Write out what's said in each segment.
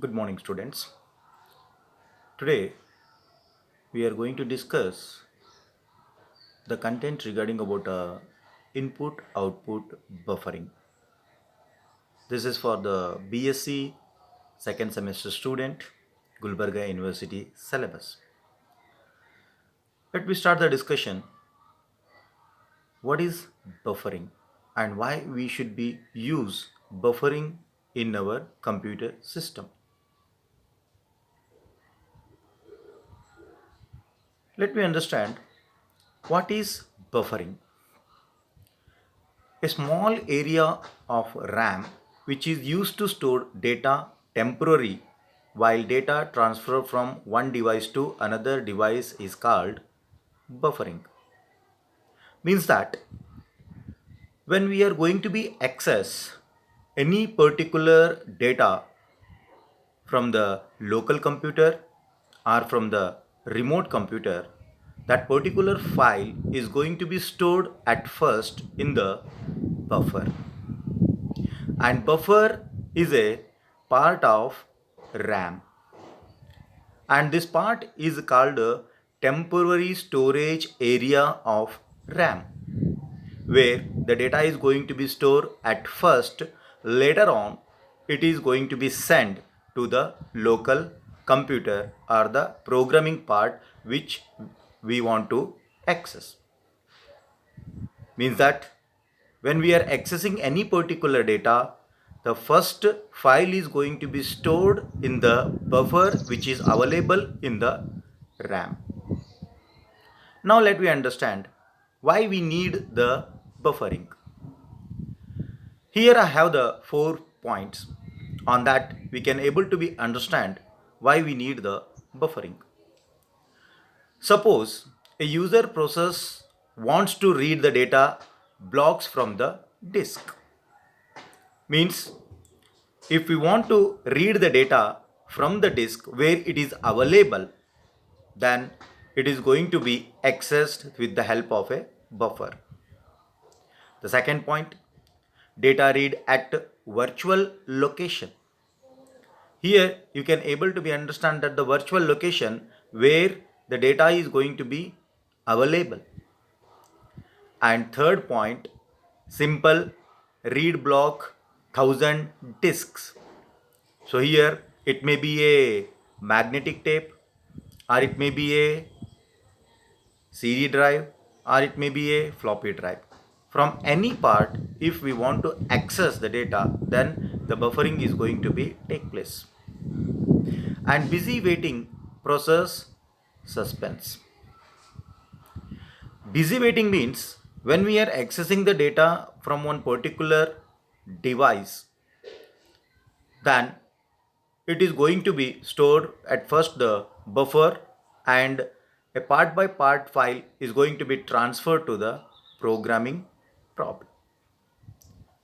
Good morning, students. Today we are going to discuss the content regarding about input-output buffering. This is for the BSc second semester student, Gulbarga University syllabus. Let me start the discussion. What is buffering and why we should be use buffering in our computer system? Let me understand what is buffering. A small area of RAM which is used to store data temporarily while data transfer from one device to another device is called buffering. Means that when we are going to be access any particular data from the local computer or from the remote computer, that particular file is going to be stored at first in the buffer, and buffer is a part of RAM, and this part is called a temporary storage area of RAM, where the data is going to be stored at first. Later on it is going to be sent to the local computer or the programming part which we want to access. Means that when we are accessing any particular data, the first file is going to be stored in the buffer which is available in the RAM. Now let me understand why we need the buffering. Here I have the 4 points. On that we can able to be understand why we need the buffering. Suppose a user process wants to read the data blocks from the disk. Means if we want to read the data from the disk where it is available, then it is going to be accessed with the help of a buffer. The second point, data read at virtual location. Here you can able to be understand that the virtual location where the data is going to be available. And third point, simple read block 1000 disks. So here it may be a magnetic tape, or it may be a CD drive, or it may be a floppy drive. From any part, if we want to access the data, then the buffering is going to be take place. And busy waiting process suspense. Busy waiting means when we are accessing the data from one particular device, then it is going to be stored at first the buffer, and a part by part file is going to be transferred to the programming problem.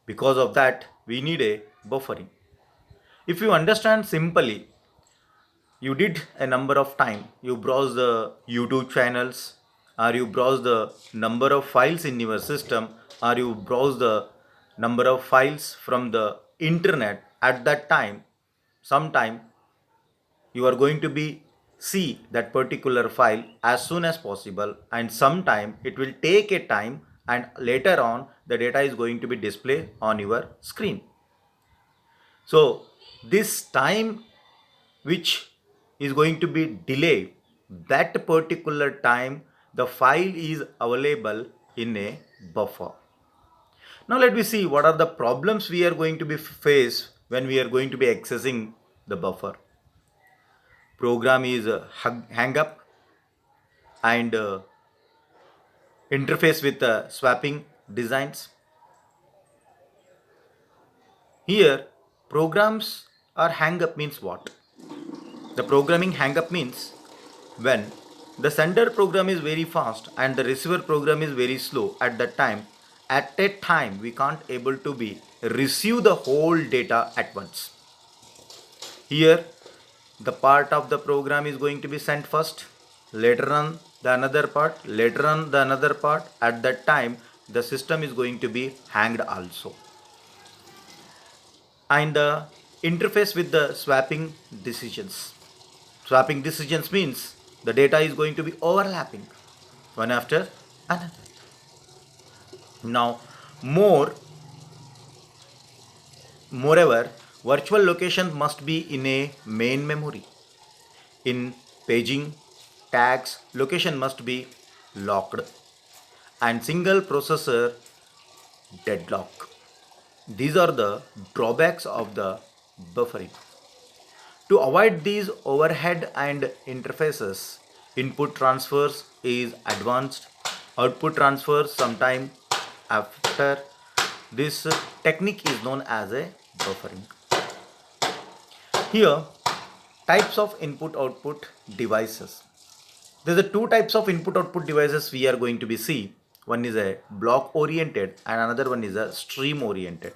Because of that we need a buffering. If you understand simply, you did a number of time, you browse the YouTube channels, or you browse the number of files in your system, or you browse the number of files from the internet. At that time, sometime you are going to be see that particular file as soon as possible, and sometime it will take a time, and later on the data is going to be displayed on your screen. So this time which is going to be delayed, that particular time the file is available in a buffer. Now let me see what are the problems we are going to be face when we are going to be accessing the buffer. Program is hang up, and interface with swapping designs. Here programs are hang up means what? The programming hang up means when the sender program is very fast and the receiver program is very slow. At a time we can't able to be receive the whole data at once. Here the part of the program is going to be sent first, later on the another part, later on the another part. At that time the system is going to be hanged also. And the interface with the swapping decisions. Swapping decisions means the data is going to be overlapping one after another. Now, moreover, virtual location must be in a main memory. In paging tags, location must be locked and single processor deadlock. These are the drawbacks of the buffering. To avoid these overhead and interfaces, input transfers is advanced, output transfers sometime after. This technique is known as a buffering. Here, types of input output devices. There are two types of input output devices we are going to be see. One is a block oriented and another one is a stream oriented.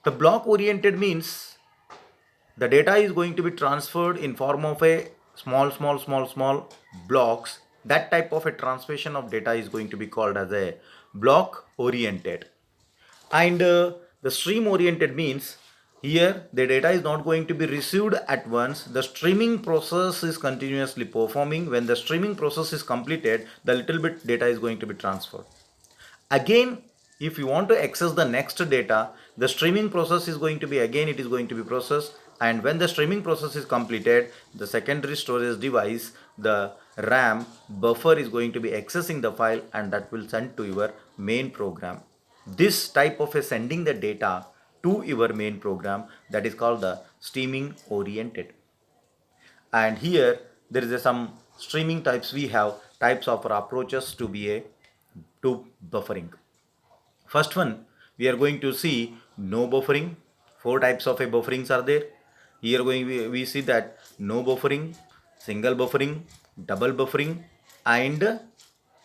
The block oriented means the data is going to be transferred in form of a small blocks. That type of a transmission of data is going to be called as a block oriented. And the stream oriented means here the data is not going to be received at once. The streaming process is continuously performing. When the streaming process is completed, the little bit data is going to be transferred. Again, if you want to access the next data, the streaming process is going to be again it is going to be processed, and when the streaming process is completed, the secondary storage device, the RAM buffer, is going to be accessing the file and that will send to your main program. This type of a sending the data to your main program, that is called the streaming oriented. And here there is some streaming types. We have types of approaches to be a to buffering. First one, we are going to see no buffering. Four types of a bufferings are there. Here we see that no buffering, single buffering, double buffering, and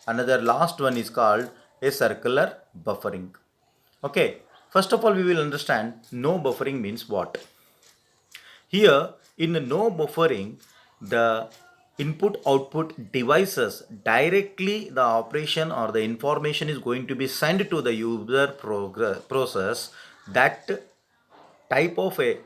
another last one is called a circular buffering. Okay, first of all we will understand no buffering means what. Here in no buffering, the input output devices directly the operation or the information is going to be sent to the user process. That type of a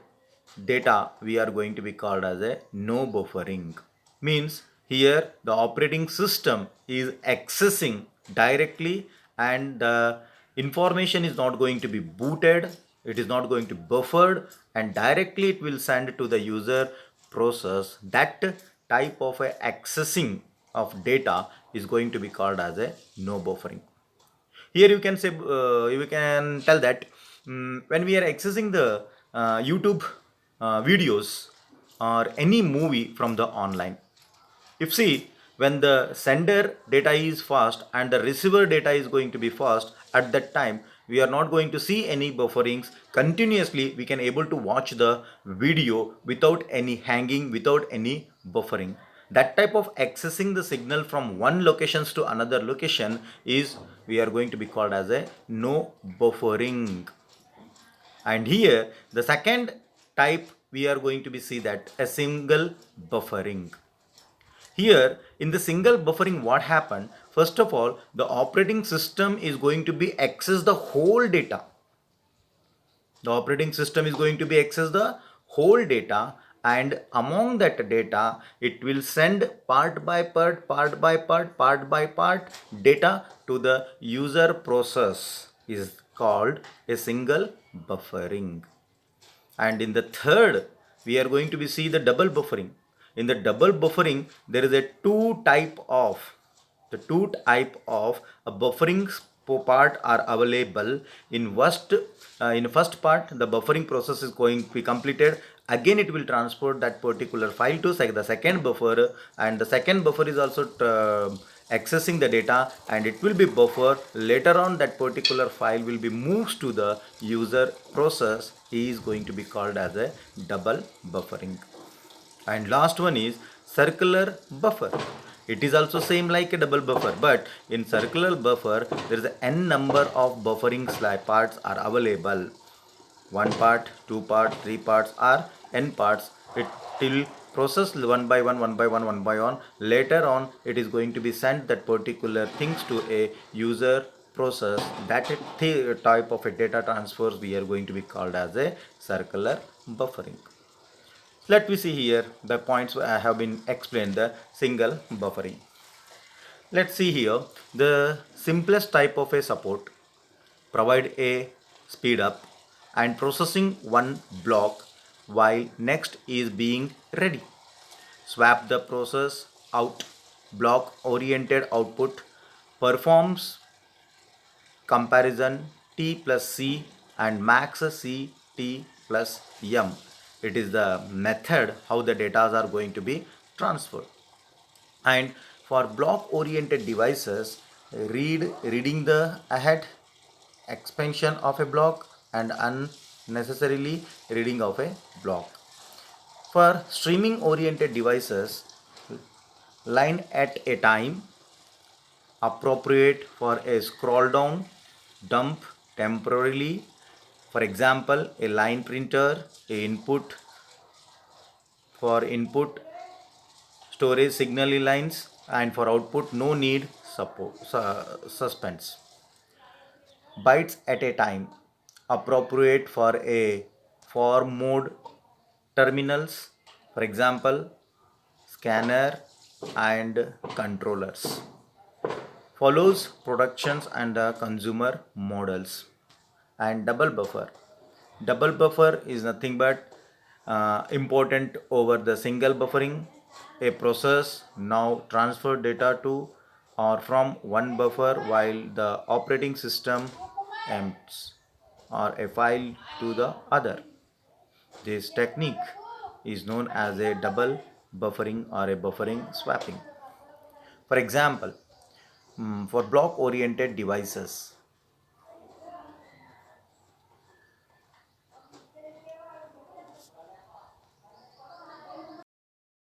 data we are going to be called as a no buffering. Means here the operating system is accessing directly and the information is not going to be booted, it is not going to be buffered, and directly it will send to the user process. That type of a accessing of data is going to be called as a no buffering. Here you can say you can tell that when we are accessing the YouTube videos or any movie from the online, if see when the sender data is fast and the receiver data is going to be fast, at that time we are not going to see any bufferings. Continuously we can able to watch the video without any hanging, without any buffering. That type of accessing the signal from one locations to another location is we are going to be called as a no buffering. And here the second type we are going to be see that a single buffering. Here in the single buffering, what happened? First of all, the operating system is going to be access the whole data. The operating system is going to be access the whole data, and among that data it will send part by part data to the user process, is called a single buffering. And in the third, we are going to be see the double buffering. In the double buffering, there is a two type of a buffering part are available. In first part, the buffering process is going to be completed. Again it will transport that particular file to the second buffer, and the second buffer is also accessing the data, and it will be buffer. Later on that particular file will be moved to the user process, is going to be called as a double buffering. And last one is circular buffer. It is also same like a double buffer, but in circular buffer there is a n number of buffering parts are available. One part, two part, three parts, or n parts. It will process one by one. Later on it is going to be sent that particular things to a user process, that type of a data transfers we are going to be called as a circular buffering. Let me see here the points I have been explained the single buffering. Let's see here the simplest type of a support provide a speed up and processing one block while next is being ready. Swap the process out. Block oriented output performs comparison T plus C and max C T plus M. It is the method how the data are going to be transferred. And for block oriented devices, reading the ahead expansion of a block and unnecessarily reading of a block. For streaming oriented devices, line at a time, appropriate for a scroll down, dump temporarily. For example, a line printer, a input for input storage signal lines, and for output no need suspense. Bytes at a time, appropriate for a for mode terminals, for example scanner and controllers. Follows productions and the consumer models. And double buffer is nothing but important over the single buffering. A process now transfer data to or from one buffer while the operating system empties or a file to the other. This technique is known as a double buffering or a buffering swapping. For example, for block oriented devices,